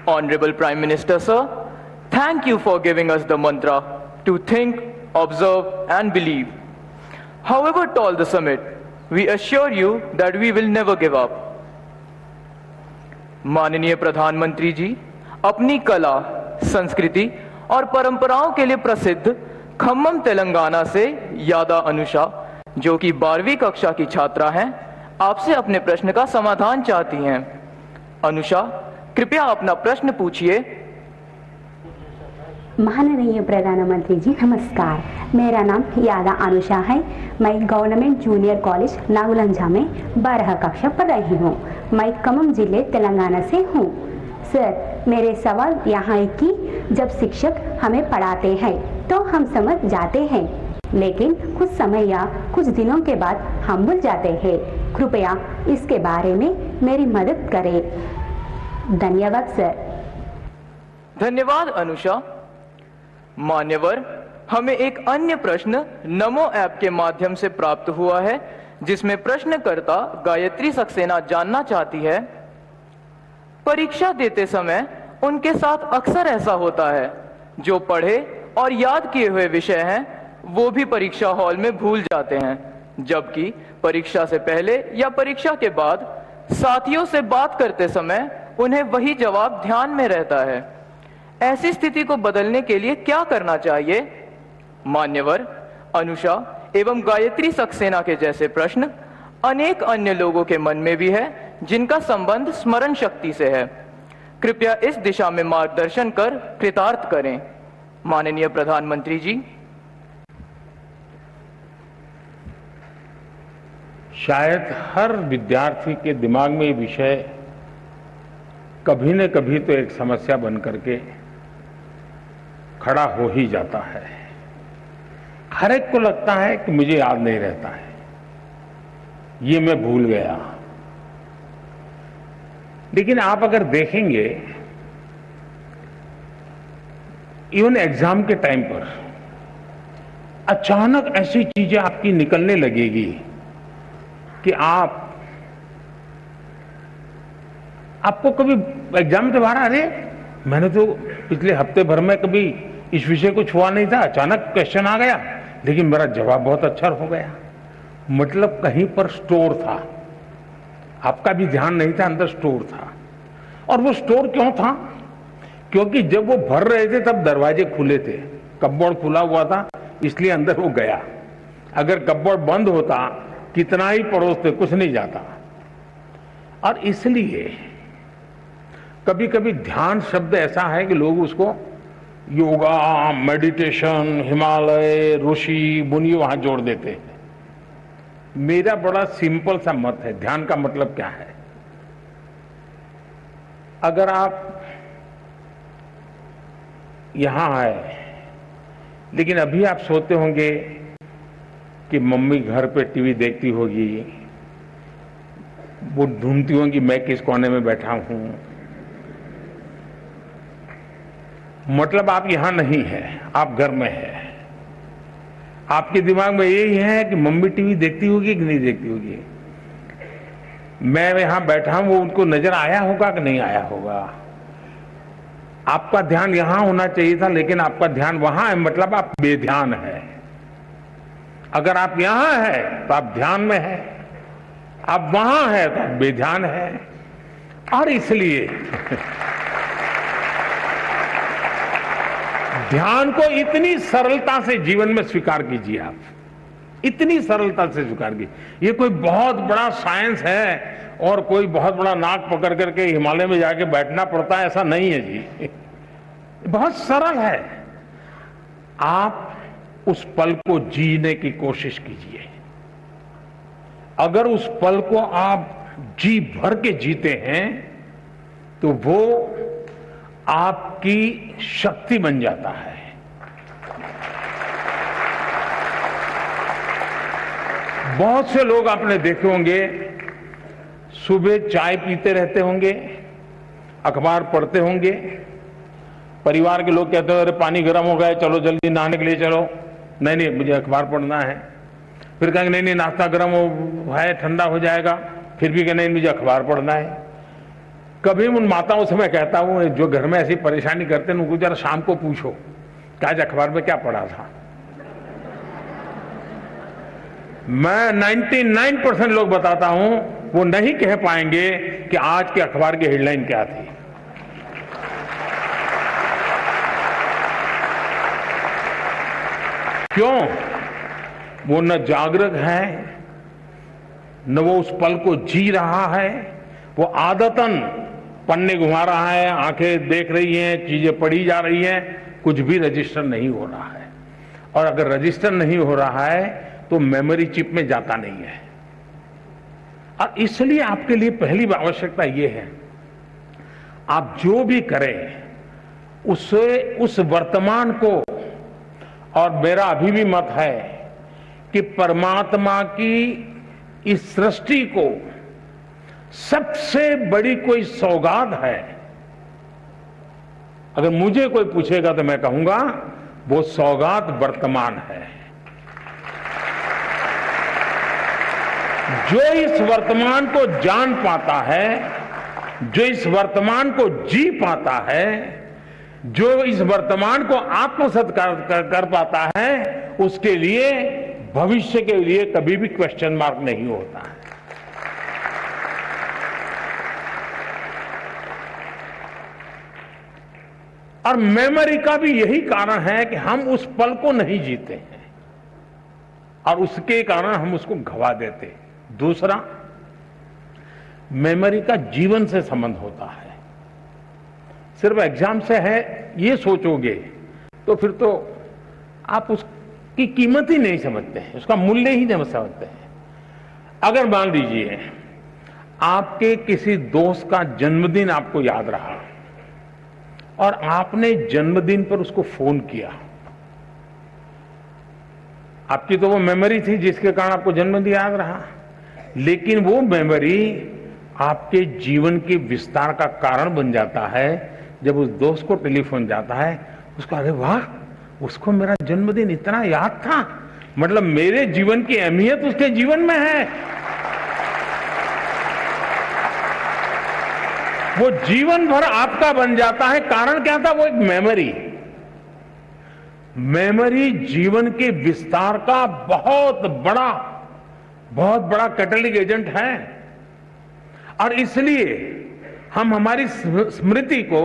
Honorable Prime Minister, sir, thank you for giving us the mantra to think, observe and believe. However tall the summit, we assure you that we will never give up. माननीय प्रधानमंत्री जी, अपनी कला, संस्कृति और परंपराओं के लिए प्रसिद्ध खम्मम तेलंगाना से यादा अनुषा, जो कि 12वीं कक्षा की छात्रा हैं, आपसे अपने प्रश्न का समाधान चाहती हैं। अनुषा, कृपया अपना प्रश्न पूछिए। माननीय प्रधानमंत्री जी नमस्कार, मेरा नाम यादा अनुषा है। मैं गवर्नमेंट जूनियर कॉलेज नागुलंजा में 12 कक्षा पढ़ रही हूँ। मैं खम्मम जिले तेलंगाना से हूँ। सर, मेरे सवाल यहाँ है कि जब शिक्षक हमें पढ़ाते हैं तो हम समझ जाते हैं, लेकिन कुछ समय या कुछ दिनों के बाद हम भूल जाते हैं। कृपया इसके बारे में मेरी मदद करें। धन्यवाद सर। धन्यवाद अनुषा। मान्यवर, हमें एक अन्य प्रश्न नमो ऐप के माध्यम से प्राप्त हुआ है, जिसमें प्रश्नकर्ता गायत्री सक्सेना जानना चाहती है, परीक्षा देते समय उनके साथ अक्सर ऐसा होता है, जो पढ़े और याद किए हुए विषय हैं वो भी परीक्षा हॉल में भूल जाते हैं, जबकि परीक्षा से पहले या परीक्षा के बाद साथियों से बात करते समय उन्हें वही जवाब ध्यान में रहता है। ऐसी स्थिति को बदलने के लिए क्या करना चाहिए? मान्यवर, अनुषा एवं गायत्री सक्सेना के जैसे प्रश्न अनेक अन्य लोगों के मन में भी है, जिनका संबंध स्मरण शक्ति से है। कृपया इस दिशा में मार्गदर्शन कर कृतार्थ करें। माननीय प्रधानमंत्री जी। शायद हर विद्यार्थी के दिमाग में ये विषय कभी न कभी तो एक समस्या बन करके खड़ा हो ही जाता है। हर एक को लगता है कि मुझे याद नहीं रहता है, ये मैं भूल गया। लेकिन आप अगर देखेंगे, इवन एग्जाम के टाइम पर अचानक ऐसी चीजें आपकी निकलने लगेगी कि आपको कभी एग्जाम में दोबारा, अरे मैंने तो पिछले हफ्ते भर में कभी इस विषय को छुआ नहीं था, अचानक क्वेश्चन आ गया, लेकिन मेरा जवाब बहुत अच्छा हो गया। मतलब कहीं पर स्टोर था, आपका भी ध्यान नहीं था, अंदर स्टोर था। और वो स्टोर क्यों था? क्योंकि जब वो भर रहे थे तब दरवाजे खुले थे, कपबोर्ड खुला हुआ था, इसलिए अंदर वो गया। अगर कपबोर्ड बंद होता, कितना ही पड़ोसते, कुछ नहीं जाता। और इसलिए कभी कभी ध्यान शब्द ऐसा है कि लोग उसको योगा, मेडिटेशन, हिमालय, ऋषि, मुनि वहां जोड़ देते हैं। मेरा बड़ा सिंपल सा मत है, ध्यान का मतलब क्या है? अगर आप यहां आए, लेकिन अभी आप सोते होंगे कि मम्मी घर पे टीवी देखती होगी, वो ढूंढती होंगी मैं किस कोने में बैठा हूं। मतलब आप यहां नहीं है, आप घर में है। आपके दिमाग में यही है कि मम्मी टीवी देखती होगी कि नहीं देखती होगी, मैं यहां बैठा हूं, वो उनको नजर आया होगा कि नहीं आया होगा। आपका ध्यान यहां होना चाहिए था, लेकिन आपका ध्यान वहां है, मतलब आप बेध्यान है। अगर आप यहां है तो आप ध्यान में है, आप वहां है तो आप बेध्यान है। और इसलिए ध्यान को इतनी सरलता से जीवन में स्वीकार कीजिए, आप इतनी सरलता से स्वीकार कीजिए। ये कोई बहुत बड़ा साइंस है और कोई बहुत बड़ा नाक पकड़ करके हिमालय में जाके बैठना पड़ता है, ऐसा नहीं है जी। बहुत सरल है। आप उस पल को जीने की कोशिश कीजिए। अगर उस पल को आप जी भर के जीते हैं तो वो आपकी शक्ति बन जाता है। बहुत से लोग आपने देखे होंगे, सुबह चाय पीते रहते होंगे, अखबार पढ़ते होंगे, परिवार के लोग कहते हो अरे पानी गर्म हो गया, चलो जल्दी नहाने के लिए चलो। नहीं नहीं, मुझे अखबार पढ़ना है। फिर कहेंगे नहीं नहीं, नाश्ता गर्म है, ठंडा हो जाएगा। फिर भी कहेंगे नहीं, मुझे अखबार पढ़ना है। कभी उन माताओं से मैं कहता हूं जो घर में ऐसी परेशानी करते हैं उनको जरा शाम को पूछो कि आज अखबार में क्या पढ़ा था। मैं 99% लोग बताता हूं वो नहीं कह पाएंगे कि आज के अखबार की हेडलाइन क्या थी। क्यों? वो न जागरूक है, न वो उस पल को जी रहा है। वो आदतन पन्ने घुमा रहा है, आंखें देख रही हैं, चीजें पढ़ी जा रही हैं, कुछ भी रजिस्टर नहीं हो रहा है। और अगर रजिस्टर नहीं हो रहा है तो मेमोरी चिप में जाता नहीं है। और इसलिए आपके लिए पहली आवश्यकता यह है, आप जो भी करें उससे उस वर्तमान को, और मेरा अभी भी मत है कि परमात्मा की इस सृष्टि को सबसे बड़ी कोई सौगात है। अगर मुझे कोई पूछेगा तो मैं कहूंगा वो सौगात वर्तमान है। जो इस वर्तमान को जान पाता है, जो इस वर्तमान को जी पाता है, जो इस वर्तमान को आत्मसात कर पाता है, उसके लिए भविष्य के लिए कभी भी क्वेश्चन मार्क नहीं होता है। और मेमोरी का भी यही कारण है कि हम उस पल को नहीं जीते हैं और उसके कारण हम उसको गवा देते हैं। दूसरा, मेमोरी का जीवन से संबंध होता है। सिर्फ एग्जाम से है ये सोचोगे तो फिर तो आप उसकी कीमत ही नहीं समझते हैं, उसका मूल्य ही नहीं समझते हैं। अगर मान लीजिए आपके किसी दोस्त का जन्मदिन आपको याद रहा और आपने जन्मदिन पर उसको फोन किया, आपकी तो वो मेमोरी थी जिसके कारण आपको जन्मदिन याद रहा, लेकिन वो मेमोरी आपके जीवन के विस्तार का कारण बन जाता है। जब उस दोस्त को टेलीफोन जाता है, उसको अरे वाह, उसको मेरा जन्मदिन इतना याद था, मतलब मेरे जीवन की अहमियत उसके जीवन में है। वो जीवन भर आपका बन जाता है। कारण क्या था? वो एक मेमोरी। मेमोरी जीवन के विस्तार का बहुत बड़ा कैटलिक एजेंट है। और इसलिए हम हमारी स्मृति को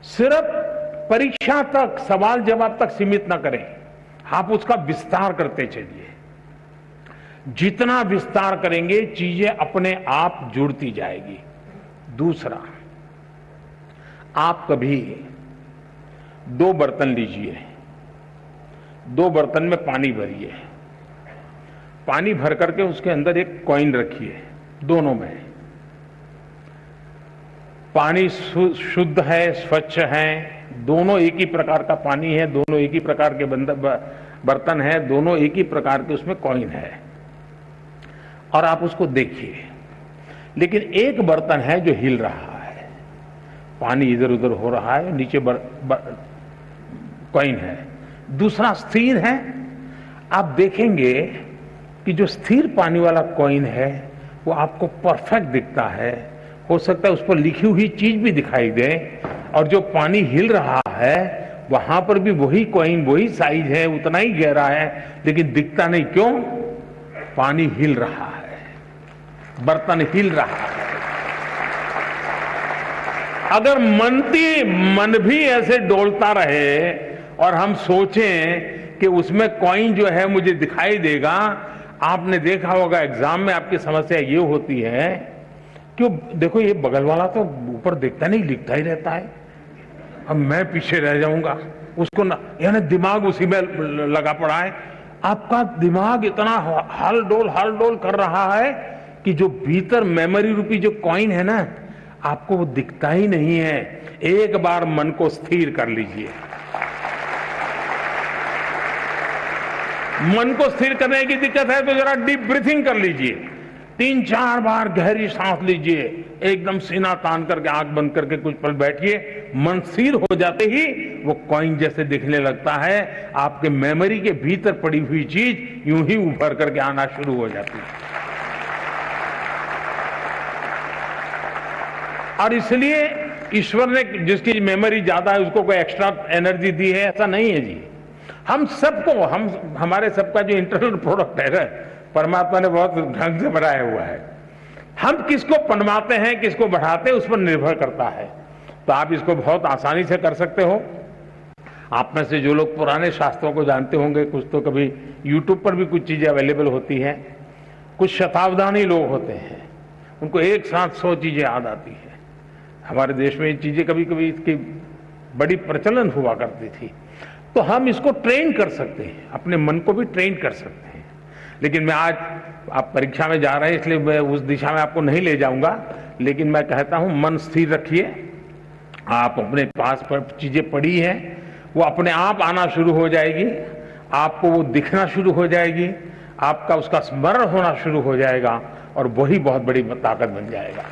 सिर्फ परीक्षा तक, सवाल जवाब तक सीमित ना करें, आप उसका विस्तार करते चलिए। जितना विस्तार करेंगे चीजें अपने आप जुड़ती जाएगी। दूसरा, आप कभी 2 बर्तन लीजिए, 2 बर्तन में पानी भरिए, पानी भर करके उसके अंदर एक कॉइन रखिए, दोनों में। पानी शुद्ध है, स्वच्छ है, दोनों एक ही प्रकार का पानी है, दोनों एक ही प्रकार के बर्तन है, दोनों एक ही प्रकार के उसमें कॉइन है, और आप उसको देखिए। लेकिन एक बर्तन है जो हिल रहा है, पानी इधर उधर हो रहा है, नीचे कॉइन है। दूसरा स्थिर है। आप देखेंगे कि जो स्थिर पानी वाला कॉइन है वो आपको परफेक्ट दिखता है, हो सकता है उस पर लिखी हुई चीज भी दिखाई दे, और जो पानी हिल रहा है वहां पर भी वही कॉइन, वही साइज है, उतना ही गहरा है, लेकिन दिखता नहीं। क्यों? पानी हिल रहा है, बर्तन हिल रहा है। अगर मन भी ऐसे डोलता रहे और हम सोचें कि उसमें कॉइन जो है मुझे दिखाई देगा, आपने देखा होगा एग्जाम में आपकी समस्या ये होती है, क्यों देखो ये बगल वाला तो ऊपर दिखता नहीं, लिखता ही रहता है, अब मैं पीछे रह जाऊंगा, उसको ना, यानी दिमाग उसी में लगा पड़ा है। आपका दिमाग इतना हल डोल कर रहा है कि जो भीतर मेमोरी रूपी जो कॉइन है ना, आपको वो दिखता ही नहीं है। एक बार मन को स्थिर कर लीजिए। मन को स्थिर करने की दिक्कत है तो जरा डीप ब्रीथिंग कर लीजिए, 3-4 बार गहरी सांस लीजिए, एकदम सीना तान करके आंख बंद करके कुछ पल बैठिए। मन स्थिर हो जाते ही वो कॉइन जैसे दिखने लगता है, आपके मेमोरी के भीतर पड़ी हुई चीज यूं ही उभर करके आना शुरू हो जाती है। और इसलिए ईश्वर ने जिसकी मेमोरी ज्यादा है उसको कोई एक्स्ट्रा एनर्जी दी है, ऐसा नहीं है जी। हम सबको, हमारे सबका जो इंटरनल प्रोडक्ट है परमात्मा ने बहुत ढंग से बनाया हुआ है। हम किसको पनवाते हैं, किसको बढ़ाते हैं, उस पर निर्भर करता है। तो आप इसको बहुत आसानी से कर सकते हो। आप में से जो लोग पुराने शास्त्रों को जानते होंगे, कुछ तो कभी यूट्यूब पर भी कुछ चीजें अवेलेबल होती हैं। कुछ शताब्दानी लोग होते हैं, उनको एक साथ 100 चीजें याद आती है। हमारे देश में ये चीजें कभी कभी इसकी बड़ी प्रचलन हुआ करती थी। तो हम इसको ट्रेन कर सकते हैं, अपने मन को भी ट्रेन कर सकते हैं। लेकिन मैं आज, आप परीक्षा में जा रहे हैं इसलिए मैं उस दिशा में आपको नहीं ले जाऊंगा, लेकिन मैं कहता हूं मन स्थिर रखिए। आप अपने पास पर चीजें पड़ी हैं, वो अपने आप आना शुरू हो जाएगी, आपको वो दिखना शुरू हो जाएगी, आपका उसका स्मरण होना शुरू हो जाएगा और वही बहुत बड़ी ताकत बन जाएगा।